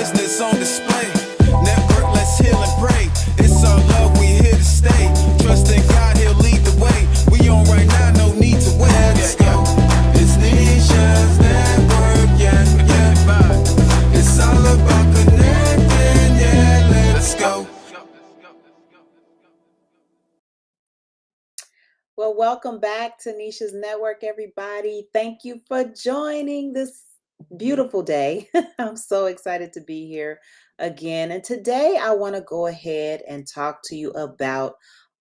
grace that's on display. Network, let's heal and pray. It's our love, we here to stay. Trust in God, he'll lead the way. We on right now, no need to wait. Let's go. It's Neeshasnetwork, yeah. It's all about connecting, yeah. Let's go. Well, welcome back to Nisha's Network, everybody. Thank you for joining this beautiful day. I'm so excited to be here again. And today I want to go ahead and talk to you about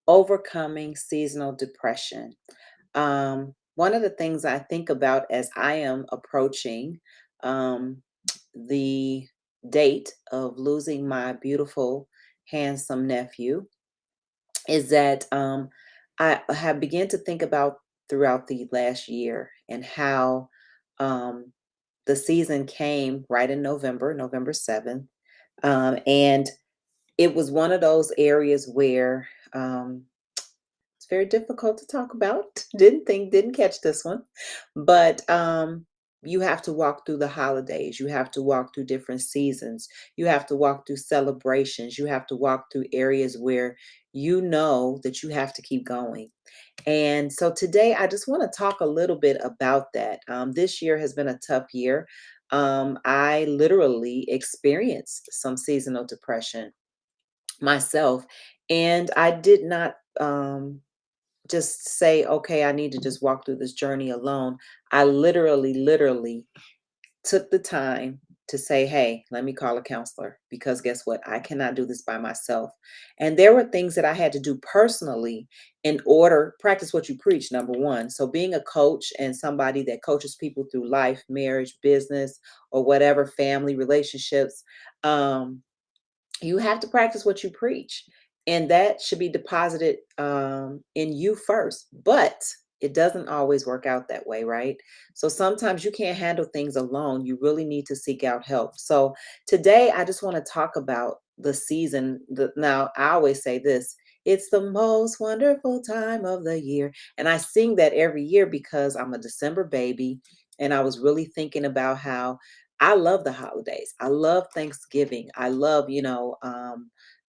overcoming seasonal depression. One of the things I think about as I am approaching the date of losing my beautiful, handsome nephew is that I have begun to think about throughout the last year and how um, the season came right in November, November 7th. And it was one of those areas where it's very difficult to talk about. Didn't catch this one. But you have to walk through the holidays. You have to walk through different seasons. You have to walk through celebrations. You have to walk through areas where you know that you have to keep going. And so today I just want to talk a little bit about that. This year has been a tough year. I literally experienced some seasonal depression myself, and I did not just say, okay, I need to just walk through this journey alone. I literally took the time to say, hey, let me call a counselor, because guess what? I cannot do this by myself. And there were things that I had to do personally in order practice what you preach, number one. So being a coach and somebody that coaches people through life, marriage, business, or whatever, family relationships, you have to practice what you preach, and that should be deposited in you first. But it doesn't always work out that way, right? So sometimes you can't handle things alone. You really need to seek out help. So today I just want to talk about the season. Now I always say this: it's the most wonderful time of the year, and I sing that every year because I'm a December baby, and I was really thinking about how I love the holidays. I love Thanksgiving. I love,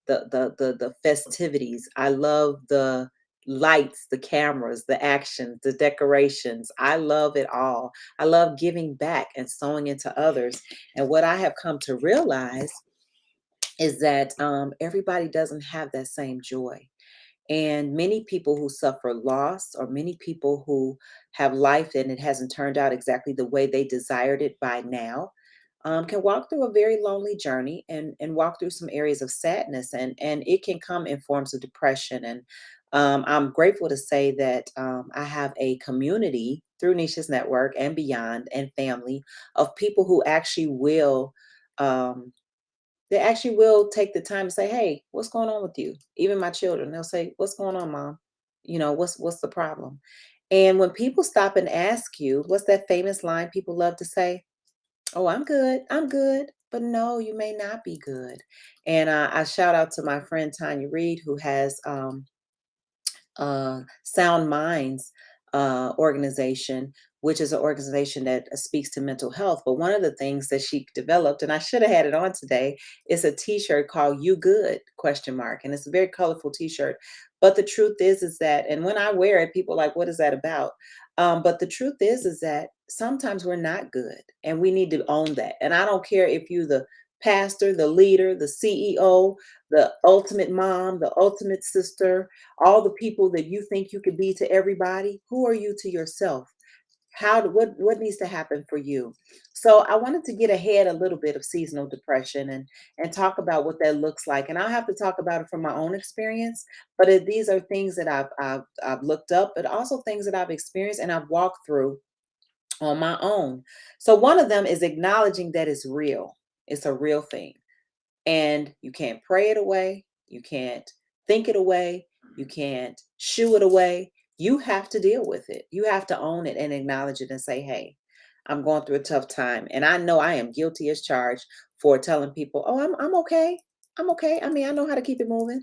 the festivities. I love the lights, the cameras, the action, the decorations. I love it all. I love giving back and sewing into others. And what I have come to realize is that everybody doesn't have that same joy. And many people who suffer loss, or many people who have life and it hasn't turned out exactly the way they desired it by now, can walk through a very lonely journey, and walk through some areas of sadness, and it can come in forms of depression. And I'm grateful to say that I have a community through Nisha's Network and beyond, and family of people who actually will. Um, they actually will take the time to say, "Hey, what's going on with you?" Even my children, they'll say, "What's going on, mom? What's the problem?" And when people stop and ask you, what's that famous line people love to say? "Oh, I'm good. I'm good." But no, you may not be good. And I shout out to my friend Tanya Reed, who has Sound Minds organization, which is an organization that speaks to mental health. But one of the things that she developed, and I should have had it on today, is a T-shirt called "You Good?" question mark, and it's a very colorful T-shirt. But the truth is that, and when I wear it, people are like, "What is that about?" But the truth is that sometimes we're not good, and we need to own that. And I don't care if you're the pastor, the leader, the CEO, the ultimate mom, the ultimate sister, all the people that you think you could be to everybody. Who are you to yourself? What needs to happen for you? So I wanted to get ahead a little bit of seasonal depression, and talk about what that looks like. And I'll have to talk about it from my own experience, but these are things that I've looked up, but also things that I've experienced and I've walked through on my own. So one of them is acknowledging that it's real. It's a real thing, and you can't pray it away. You can't think it away. You can't shoo it away. You have to deal with it. You have to own it and acknowledge it and say, hey, I'm going through a tough time. And I know I am guilty as charged for telling people, oh, I'm okay. I'm okay. I mean, I know how to keep it moving,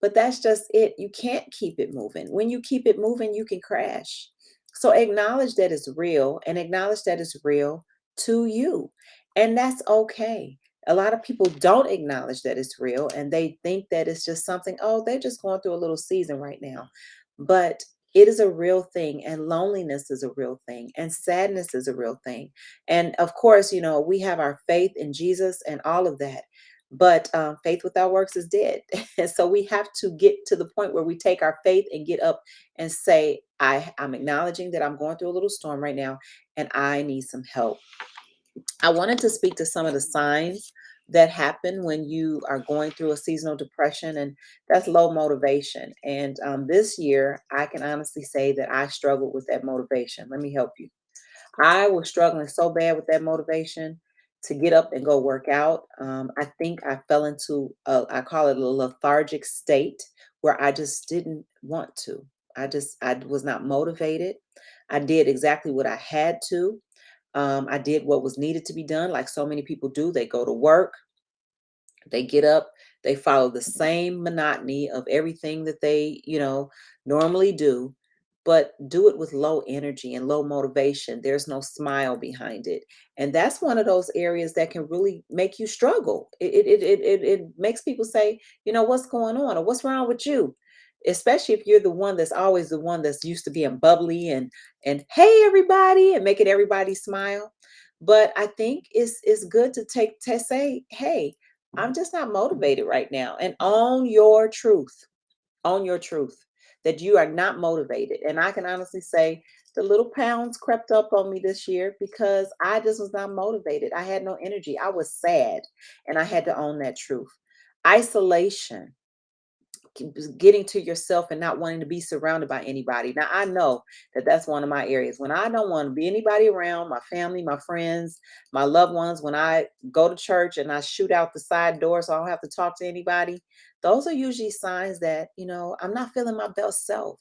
but that's just it. You can't keep it moving. When you keep it moving, you can crash. So acknowledge that it's real, and acknowledge that it's real to you. And that's okay. A lot of people don't acknowledge that it's real, and they think that it's just something, oh, they're just going through a little season right now. But it is a real thing, and loneliness is a real thing, and sadness is a real thing. And of course, we have our faith in Jesus and all of that. But faith without works is dead. And so we have to get to the point where we take our faith and get up and say, I'm acknowledging that I'm going through a little storm right now, and I need some help. I wanted to speak to some of the signs that happen when you are going through a seasonal depression, and that's low motivation. And this year, I can honestly say that I struggled with that motivation. Let me help you. I was struggling so bad with that motivation to get up and go work out. I think I fell into, I call it a lethargic state where I just didn't want to. I was not motivated. I did exactly what I had to. I did what was needed to be done, like so many people do. They go to work, they get up, they follow the same monotony of everything that they, normally do, but do it with low energy and low motivation. There's no smile behind it. And that's one of those areas that can really make you struggle. It makes people say, what's going on, or what's wrong with you? Especially if you're the one that's always the one that's used to being bubbly and hey everybody and making everybody smile. But I think it's good to take to say, hey, I'm just not motivated right now, and own your truth. Own your truth that you are not motivated. And I can honestly say the little pounds crept up on me this year because I just was not motivated. I had no energy. I was sad, and I had to own that truth. Isolation, getting to yourself and not wanting to be surrounded by anybody. Now, I know that that's one of my areas. When I don't want to be anybody around, my family, my friends, my loved ones, when I go to church and I shoot out the side door so I don't have to talk to anybody, those are usually signs that, I'm not feeling my best self.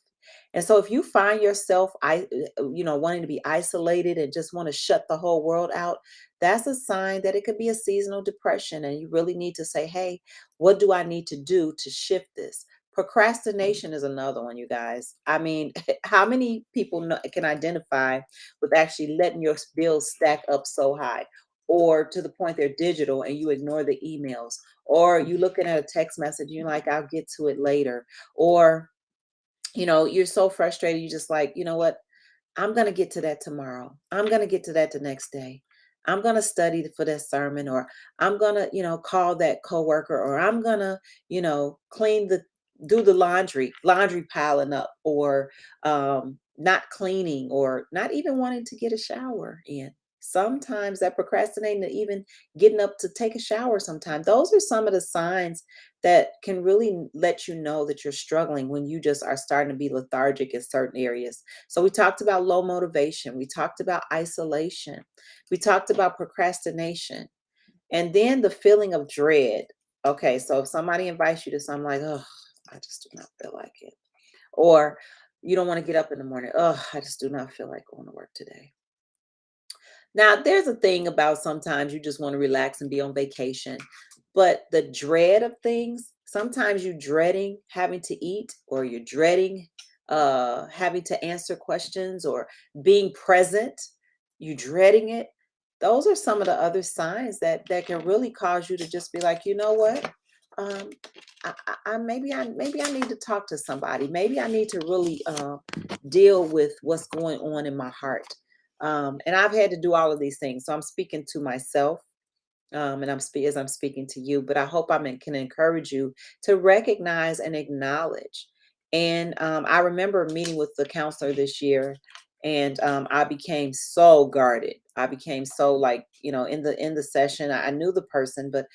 And so if you find yourself, wanting to be isolated and just want to shut the whole world out, that's a sign that it could be a seasonal depression. And you really need to say, hey, what do I need to do to shift this? Procrastination is another one, you guys. I mean, how many people can identify with actually letting your bills stack up so high, or to the point they're digital and you ignore the emails, or you looking at a text message and you're like, I'll get to it later, or you're so frustrated, you just like, you know what? I'm going to get to that tomorrow. I'm going to get to that the next day. I'm going to study for that sermon, or I'm going to, call that coworker, or I'm going to, do the laundry piling up, or not cleaning, or not even wanting to get a shower in. Sometimes that procrastinating to even getting up to take a shower sometimes. Those are some of the signs that can really let you know that you're struggling when you just are starting to be lethargic in certain areas. So we talked about low motivation. We talked about isolation. We talked about procrastination. And then the feeling of dread. Okay, so if somebody invites you to something, like, oh, I just do not feel like it. Or you don't want to get up in the morning. Oh, I just do not feel like going to work today. Now, there's a thing about sometimes you just want to relax and be on vacation, but the dread of things, sometimes you're dreading having to eat, or you're dreading having to answer questions, or being present, you dreading it. Those are some of the other signs that can really cause you to just be like, you know what? Um, maybe I need to talk to somebody. Maybe I need to really deal with what's going on in my heart. And I've had to do all of these things. So I'm speaking to myself, and as I'm speaking to you, but I hope can encourage you to recognize and acknowledge. And I remember meeting with the counselor this year, and I became so guarded. I became so, like, in the session, I knew the person, but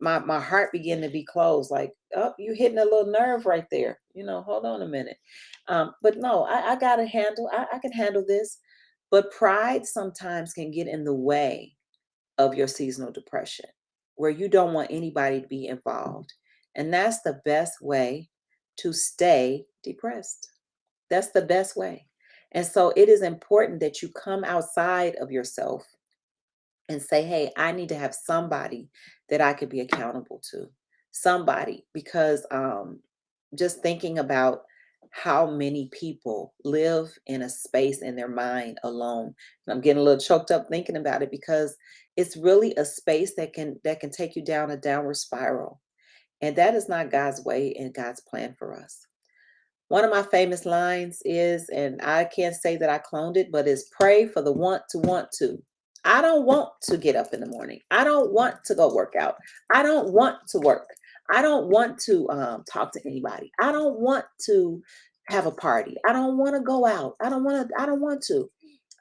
my heart began to be closed. Like, oh, you hitting a little nerve right there. Hold on a minute. But no, I got to handle. I can handle this. But pride sometimes can get in the way of your seasonal depression, where you don't want anybody to be involved. And that's the best way to stay depressed. That's the best way. And so it is important that you come outside of yourself and say, hey, I need to have somebody that I could be accountable to. Somebody, because just thinking about how many people live in a space in their mind alone. And I'm getting a little choked up thinking about it because it's really a space that can take you down a downward spiral. And that is not God's way and God's plan for us. One of my famous lines is, and I can't say that I cloned it, but it's pray for the want to. I don't want to get up in the morning. I don't want to go work out. I don't want to work. I don't want to talk to anybody. I don't want to have a party. I don't want to go out. I don't want to. I don't want to.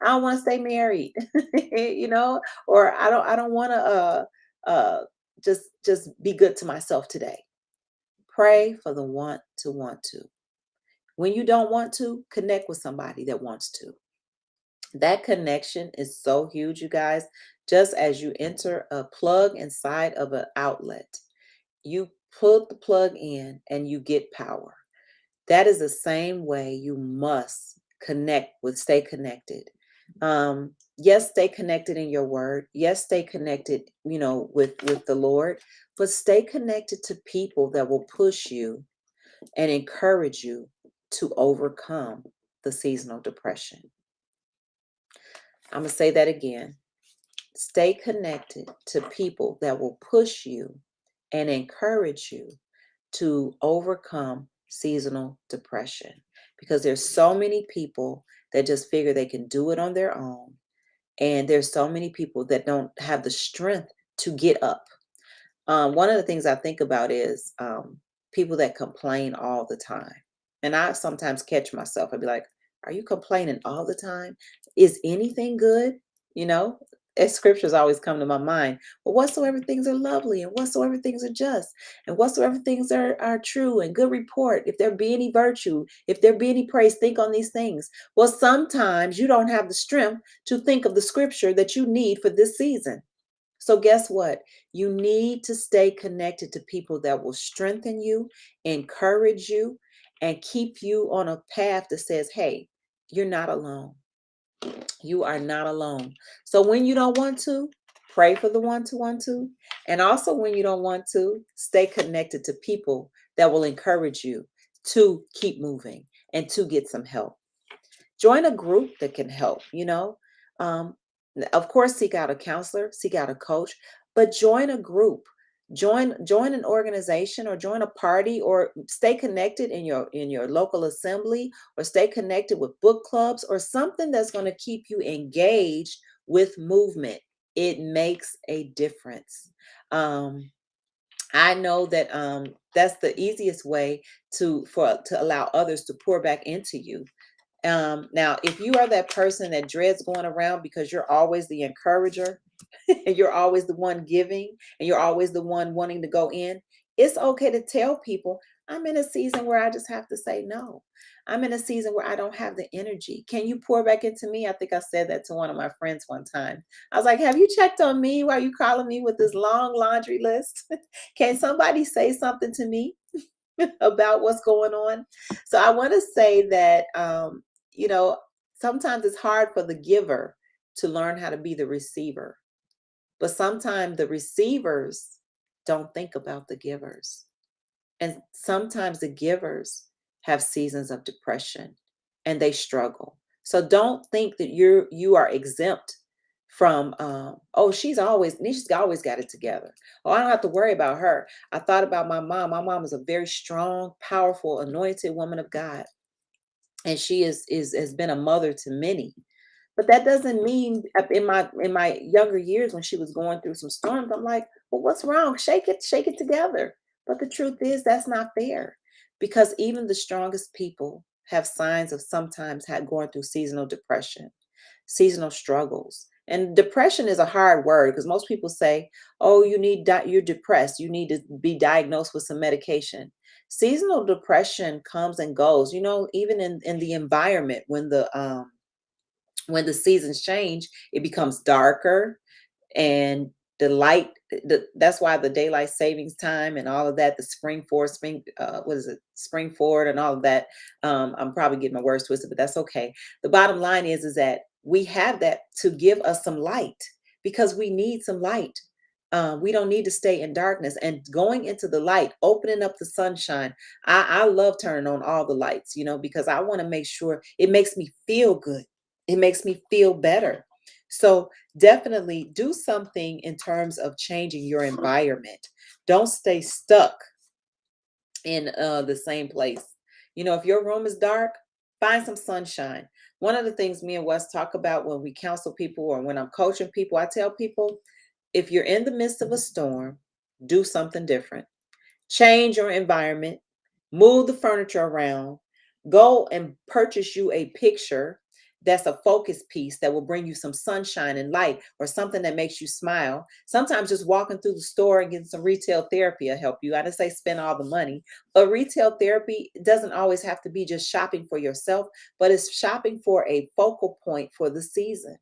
I don't want to stay married. Or I don't want to just be good to myself today. Pray for the want to. When you don't want to, connect with somebody that wants to. That connection is so huge, you guys. Just as you enter a plug inside of an outlet, you put the plug in and you get power. That is the same way you must stay connected. Yes, stay connected in your word. Yes, stay connected, with the Lord, but stay connected to people that will push you and encourage you to overcome the seasonal depression. I'm going to say that again. Stay connected to people that will push you and encourage you to overcome seasonal depression, because there's so many people that just figure they can do it on their own, and there's so many people that don't have the strength to get up. One of the things I think about is people that complain all the time. And I sometimes catch myself. I'd be like, are you complaining all the time? Is anything good? You know, as scriptures always come to my mind. But whatsoever things are lovely, and whatsoever things are just, and whatsoever things are true and good report, if there be any virtue, if there be any praise, think on these things. Well, sometimes you don't have the strength to think of the scripture that you need for this season. So, guess what? You need to stay connected to people that will strengthen you, encourage you, and keep you on a path that says, hey, you're not alone. You are not alone. So, when you don't want to, pray for the want to. And also, when you don't want to, stay connected to people that will encourage you to keep moving and to get some help. Join a group that can help. Um, of course, seek out a counselor, seek out a coach, but join a group. Join an organization, or join a party, or stay connected in your local assembly, or stay connected with book clubs, or something that's going to keep you engaged with movement. It makes a difference. I know that that's the easiest way to allow others to pour back into you. Now, if you are that person that dreads going around because you're always the encourager, and you're always the one giving, and you're always the one wanting to go in, it's okay to tell people, I'm in a season where I just have to say no. I'm in a season where I don't have the energy. Can you pour back into me? I think I said that to one of my friends one time. I was like, have you checked on me? Why are you calling me with this long laundry list? Can somebody say something to me about what's going on? So I want to say that, you know, sometimes it's hard for the giver to learn how to be the receiver, but sometimes the receivers don't think about the givers. And sometimes the givers have seasons of depression and they struggle. So don't think that you are exempt from oh, Nisha's always got it together. Oh, I don't have to worry about her. I thought about my mom. My mom is a very strong, powerful, anointed woman of God. And she has been a mother to many. But that doesn't mean, in my younger years when she was going through some storms, I'm like, well, what's wrong? Shake it together. But the truth is that's not fair, because even the strongest people have signs of sometimes going through seasonal depression, seasonal struggles. And depression is a hard word, because most people say, oh, you're depressed. You need to be diagnosed with some medication. Seasonal depression comes and goes, even in the environment. When the seasons change, it becomes darker, and the light, that's why the daylight savings time and all of that, the what is it, spring forward and all of that. I'm probably getting my words twisted, but that's okay. The bottom line is that we have that to give us some light, because we need some light. We don't need to stay in darkness, and going into the light, opening up the sunshine. I love turning on all the lights, because I want to make sure it makes me feel good. It makes me feel better. So definitely do something in terms of changing your environment. Don't stay stuck in the same place. If your room is dark, find some sunshine. One of the things me and Wes talk about when we counsel people or when I'm coaching people, I tell people, if you're in the midst of a storm, do something different. Change your environment, move the furniture around, go and purchase you a picture that's a focus piece that will bring you some sunshine and light, or something that makes you smile. Sometimes just walking through the store and getting some retail therapy will help you. I didn't say spend all the money, but retail therapy doesn't always have to be just shopping for yourself, but it's shopping for a focal point for the season.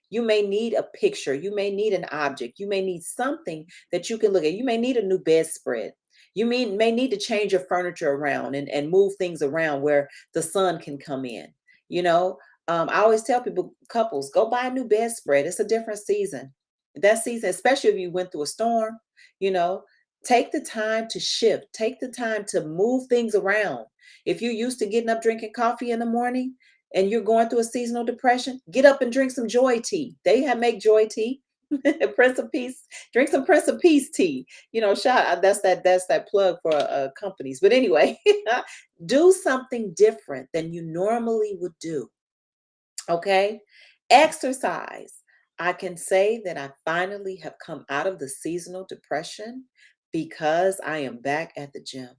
You may need a picture. You may need an object. You may need something that you can look at. You may need a new bedspread. You may need to change your furniture around and move things around where the sun can come in. You know, I always tell people, couples, go buy a new bedspread. It's a different season. That season, especially if you went through a storm, you know, take the time to shift, take the time to move things around. If you're used to getting up drinking coffee in the morning, and you're going through a seasonal depression, get up and drink some joy tea. They have make joy tea. Prince of Peace, drink some Prince of Peace tea. Shout that's that plug for companies. But anyway, do something different than you normally would do. Okay, exercise. I can say that I finally have come out of the seasonal depression because I am back at the gym.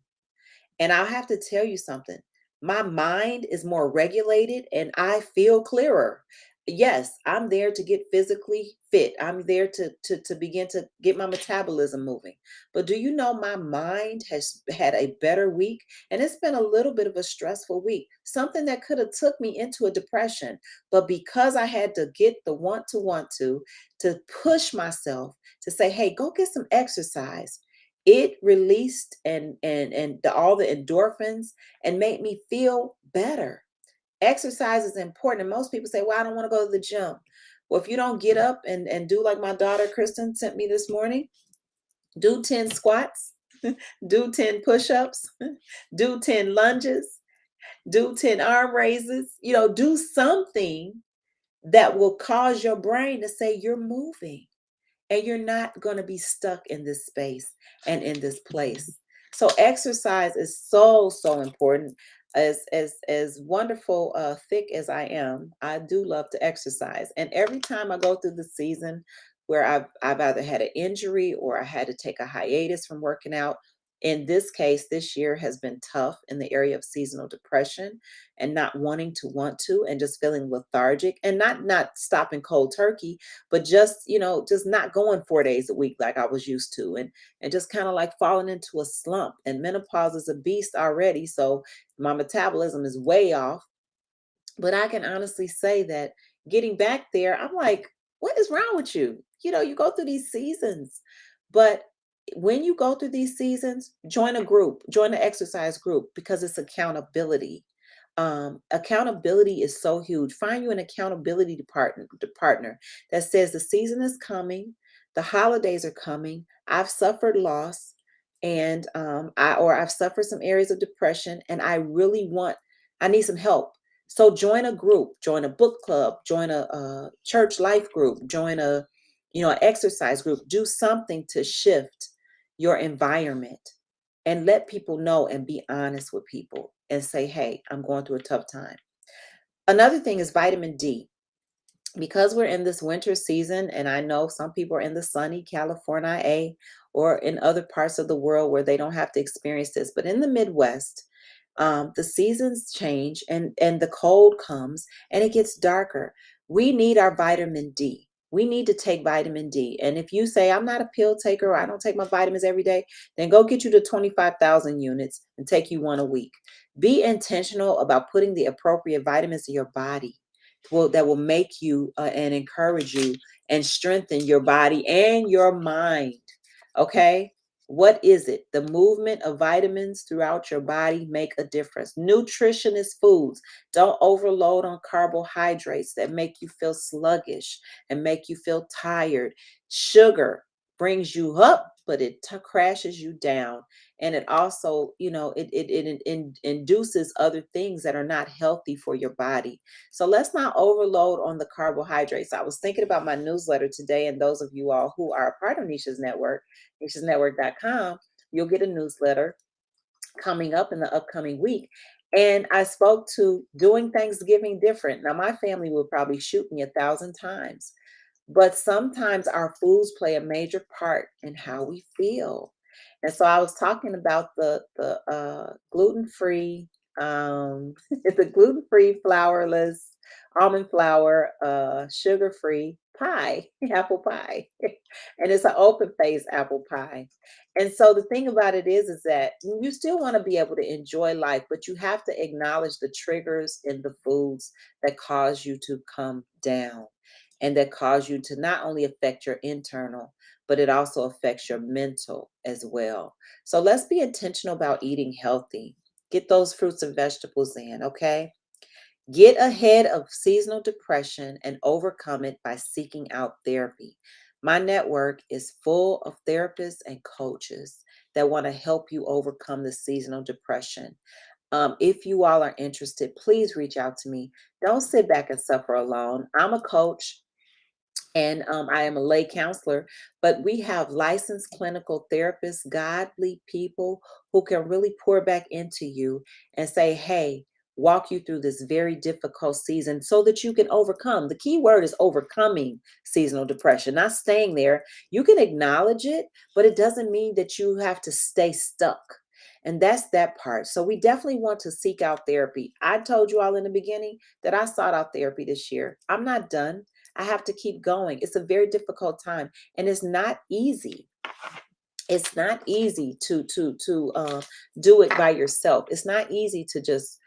And I'll have to tell you something. My mind is more regulated and I feel clearer. Yes, I'm there to get physically fit. I'm there to begin to get my metabolism moving. But do you know my mind has had a better week? And it's been a little bit of a stressful week. Something that could have took me into a depression. But because I had to get the want to push myself to say, hey, go get some exercise, it released all the endorphins and made me feel better. Exercise is important. And most people say, well, I don't want to go to the gym. Well, if you don't get up and do like my daughter Kristen sent me this morning, do 10 squats, do 10 push-ups, do 10 lunges, do 10 arm raises, do something that will cause your brain to say you're moving, and you're not going to be stuck in this space and in this place. So exercise is so important. As wonderful thick as I am, I do love to exercise, and every time I go through the season where I've either had an injury or I had to take a hiatus from working out. In this case, this year has been tough in the area of seasonal depression and not wanting to want to, and just feeling lethargic, and not stopping cold turkey, but just not going 4 days a week like I was used to, and just kind of like falling into a slump. And menopause is a beast already, so my metabolism is way off. But I can honestly say that getting back there, I'm like, what is wrong with you? You go through these seasons, but when you go through these seasons, join a group, join an exercise group, because it's accountability. Accountability is so huge. Find you an accountability partner that says the season is coming, the holidays are coming, I've suffered loss, and I've suffered some areas of depression, and I need some help. So join a group, join a book club, join a church life group, join an exercise group. Do something to shift your environment, and let people know, and be honest with people and say, hey, I'm going through a tough time. Another thing is vitamin D. Because we're in this winter season, and I know some people are in the sunny California or in other parts of the world where they don't have to experience this, but in the Midwest, the seasons change, and the cold comes and it gets darker. We need our vitamin D. We need to take vitamin D. And if you say, I'm not a pill taker, or I don't take my vitamins every day, then go get you the 25,000 units and take you one a week. Be intentional about putting the appropriate vitamins in your body, that will make you and encourage you and strengthen your body and your mind. Okay? What is it? The movement of vitamins throughout your body make a difference. Nutritionist foods. Don't overload on carbohydrates that make you feel sluggish and make you feel tired. Sugar. brings you up, but it crashes you down. And it also, induces other things that are not healthy for your body. So let's not overload on the carbohydrates. I was thinking about my newsletter today, and those of you all who are a part of Nisha's Network, Neeshasnetwork.com, you'll get a newsletter coming up in the upcoming week. And I spoke to doing Thanksgiving different. Now, my family would probably shoot me 1,000 times, but sometimes our foods play a major part in how we feel. And so I was talking about the gluten-free, the gluten-free, flourless, almond flour, sugar-free pie, apple pie. And it's an open face apple pie. And so the thing about it is that you still want to be able to enjoy life, but you have to acknowledge the triggers in the foods that cause you to come down, and that cause you to not only affect your internal, but it also affects your mental as well. So let's be intentional about eating healthy. Get those fruits and vegetables in, okay? Get ahead of seasonal depression and overcome it by seeking out therapy. My network is full of therapists and coaches that want to help you overcome the seasonal depression. If you all are interested, please reach out to me. Don't sit back and suffer alone. I'm a coach, and I am a lay counselor, but we have licensed clinical therapists, godly people who can really pour back into you and say, hey, walk you through this very difficult season so that you can overcome. The key word is overcoming seasonal depression, not staying there. You can acknowledge it, but it doesn't mean that you have to stay stuck. And that's that part. So we definitely want to seek out therapy. I told you all in the beginning that I sought out therapy this year. I'm not done. I have to keep going. It's a very difficult time, and it's not easy. It's not easy to do it by yourself. It's not easy to just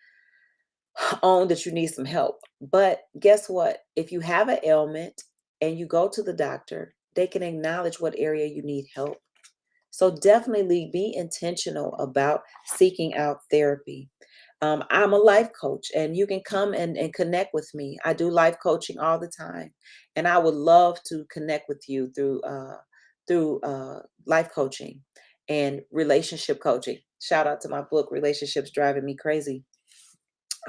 own that you need some help. But guess what? If you have an ailment and you go to the doctor, they can acknowledge what area you need help. So definitely be intentional about seeking out therapy. I'm a life coach, and you can come and connect with me. I do life coaching all the time, and I would love to connect with you through life coaching and relationship coaching. Shout out to my book, Relationships Driving Me Crazy.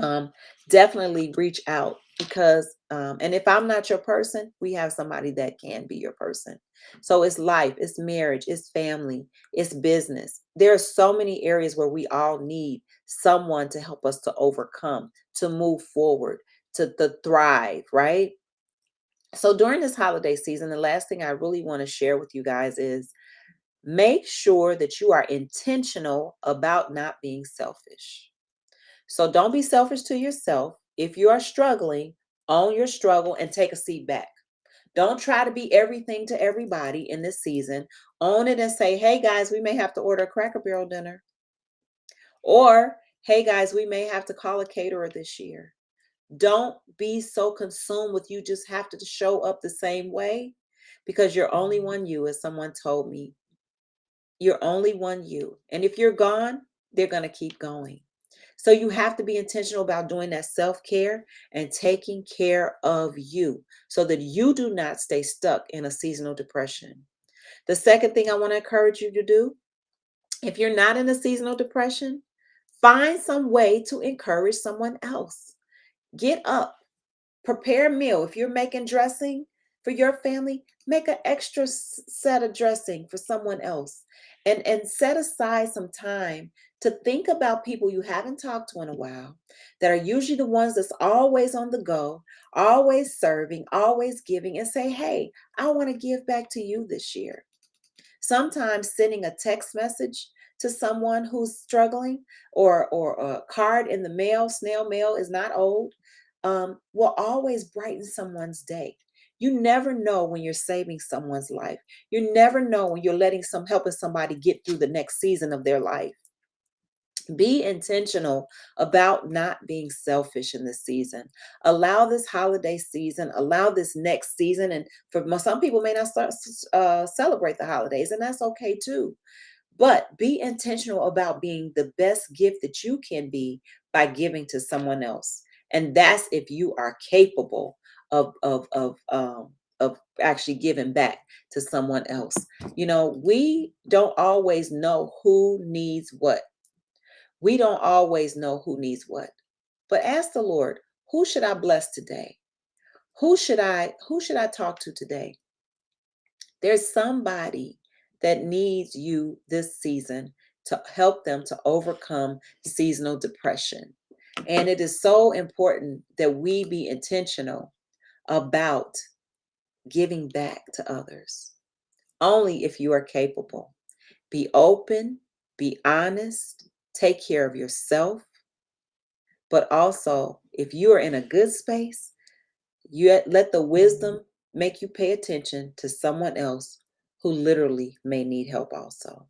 um, Definitely reach out, because and if I'm not your person, we have somebody that can be your person. So it's life, it's marriage, it's family, it's business. There are so many areas where we all need someone to help us to overcome, to move forward, to thrive, right? So during this holiday season, the last thing I really want to share with you guys is make sure that you are intentional about not being selfish. So don't be selfish to yourself. If you are struggling, own your struggle and take a seat back. Don't try to be everything to everybody in this season. Own it and say, hey guys, we may have to order a Cracker Barrel dinner. Or, hey guys, we may have to call a caterer this year. Don't be so consumed with you just have to show up the same way, because you're only one you, as someone told me. You're only one you. And if you're gone, they're going to keep going. So you have to be intentional about doing that self-care and taking care of you so that you do not stay stuck in a seasonal depression. The second thing I want to encourage you to do, if you're not in a seasonal depression, find some way to encourage someone else. Get up. Prepare a meal. If you're making dressing for your family, make an extra set of dressing for someone else. And set aside some time to think about people you haven't talked to in a while, that are usually the ones that's always on the go, always serving, always giving, and say, hey, I want to give back to you this year. Sometimes sending a text message to someone who's struggling, or a card in the mail, snail mail is not old, will always brighten someone's day. You never know when you're saving someone's life. You never know when you're helping somebody get through the next season of their life. Be intentional about not being selfish in this season. Allow this holiday season, allow this next season. And some people may not celebrate the holidays, and that's okay too. But be intentional about being the best gift that you can be by giving to someone else. And that's if you are capable of of actually giving back to someone else. We don't always know who needs what. We don't always know who needs what. But ask the Lord, who should I bless today? Who should I talk to today? There's somebody that needs you this season to help them to overcome seasonal depression. And it is so important that we be intentional about giving back to others. Only if you are capable. Be open, be honest, take care of yourself. But also, if you are in a good space, you let the wisdom make you pay attention to someone else who literally may need help also.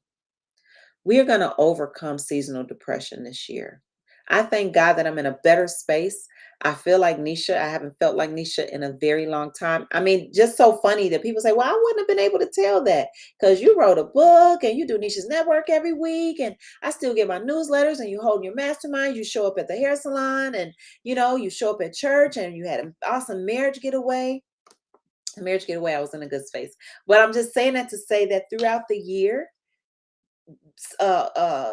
We are going to overcome seasonal depression this year. I thank God that I'm in a better space. I feel like Nisha. I haven't felt like Nisha in a very long time. I mean, just so funny that people say, well, I wouldn't have been able to tell that because you wrote a book and you do Nisha's Network every week. And I still get my newsletters and you hold your mastermind. You show up at the hair salon and, you show up at church and you had an awesome marriage getaway. I was in a good space. But I'm just saying that to say that throughout the year,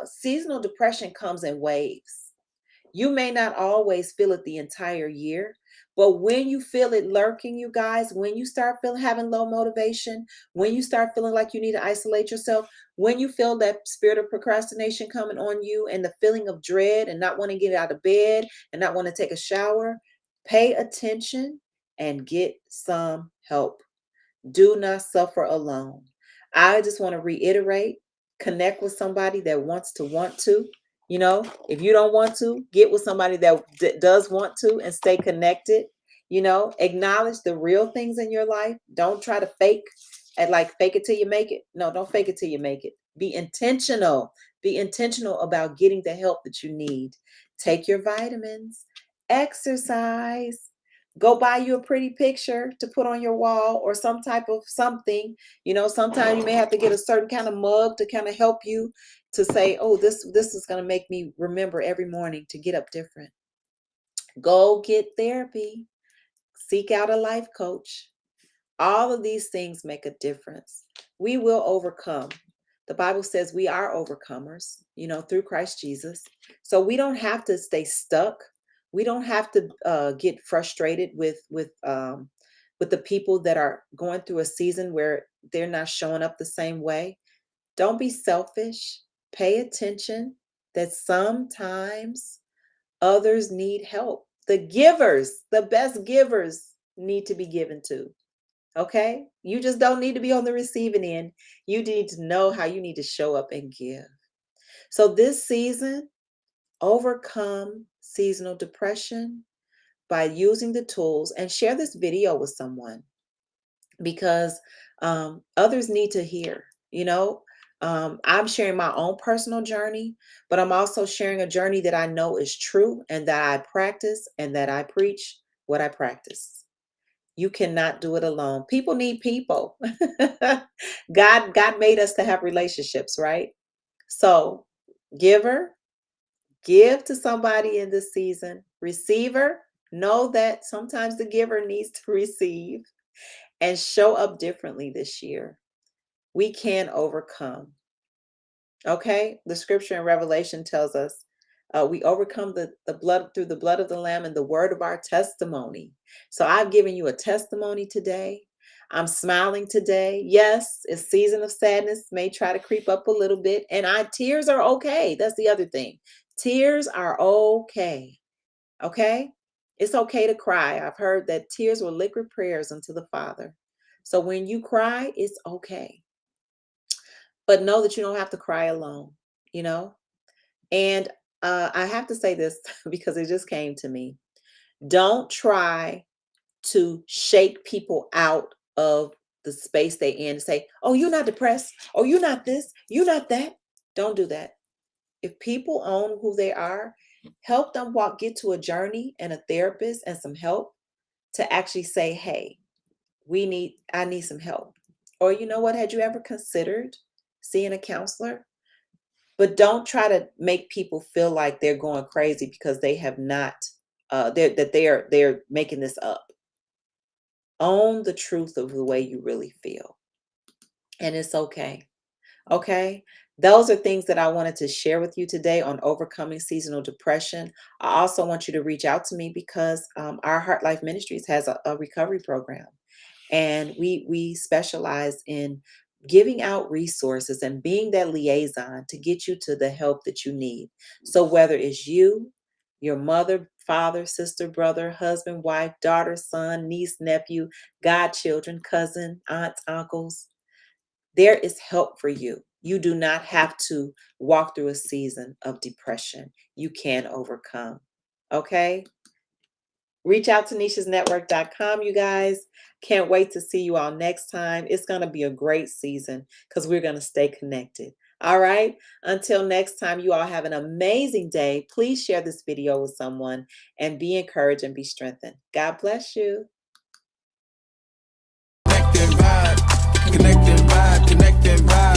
seasonal depression comes in waves. You may not always feel it the entire year, but when you feel it lurking, you guys, when you start feeling having low motivation, when you start feeling like you need to isolate yourself, when you feel that spirit of procrastination coming on you and the feeling of dread and not wanting to get out of bed and not want to take a shower, pay attention and get some help. Do not suffer alone. I just want to reiterate, connect with somebody that want to. If you don't want to, get with somebody that does want to and stay connected. Acknowledge the real things in your life. Don't try to fake and like fake it till you make it. No, don't fake it till you make it. Be intentional. Be intentional about getting the help that you need. Take your vitamins, exercise, go buy you a pretty picture to put on your wall or some type of something. Sometimes you may have to get a certain kind of mug to kind of help you to say, oh, this is going to make me remember every morning to get up different. Go get therapy. Seek out a life coach. All of these things make a difference. We will overcome. The Bible says we are overcomers, through Christ Jesus. So we don't have to stay stuck. We don't have to get frustrated with the people that are going through a season where they're not showing up the same way. Don't be selfish. Pay attention that sometimes others need help. The givers, the best givers, need to be given to. Okay? You just don't need to be on the receiving end. You need to know how you need to show up and give. So this season, overcome seasonal depression by using the tools and share this video with someone because others need to hear. I'm sharing my own personal journey, but I'm also sharing a journey that I know is true and that I practice and that I preach what I practice. You cannot do it alone. People need people. God made us to have relationships, right? So, giver, give to somebody in this season. Receiver, know that sometimes the giver needs to receive and show up differently this year. We can overcome. Okay? The scripture in Revelation tells us we overcome the blood through the blood of the Lamb and the word of our testimony. So I've given you a testimony today. I'm smiling today. Yes, a season of sadness may try to creep up a little bit, and tears are okay. That's the other thing. Tears are okay. Okay? It's okay to cry. I've heard that tears were liquid prayers unto the Father. So when you cry, it's okay. But know that you don't have to cry alone, you know? And I have to say this because it just came to me. Don't try to shake people out of the space they in and say, oh, you're not depressed. Oh, you're not this. You're not that. Don't do that. If people own who they are, help them get to a journey and a therapist and some help to actually say, hey, I need some help. Or you know what? Had you ever considered seeing a counselor? But don't try to make people feel like they're going crazy because they have not they're making this up. Own the truth of the way you really feel. And it's okay. Okay. Those are things that I wanted to share with you today on overcoming seasonal depression. I also want you to reach out to me because our Heart Life Ministries has a recovery program, and we specialize in giving out resources and being that liaison to get you to the help that you need. So whether it's you, your mother, father, sister, brother, husband, wife, daughter, son, niece, nephew, godchildren, cousin, aunts, uncles, there is help for you. You do not have to walk through a season of depression. You can overcome. Okay? Reach out to Neeshasnetwork.com, you guys. Can't wait to see you all next time. It's going to be a great season because we're going to stay connected. All right? Until next time, you all have an amazing day. Please share this video with someone and be encouraged and be strengthened. God bless you. Connect and vibe, connect and vibe, connect and vibe.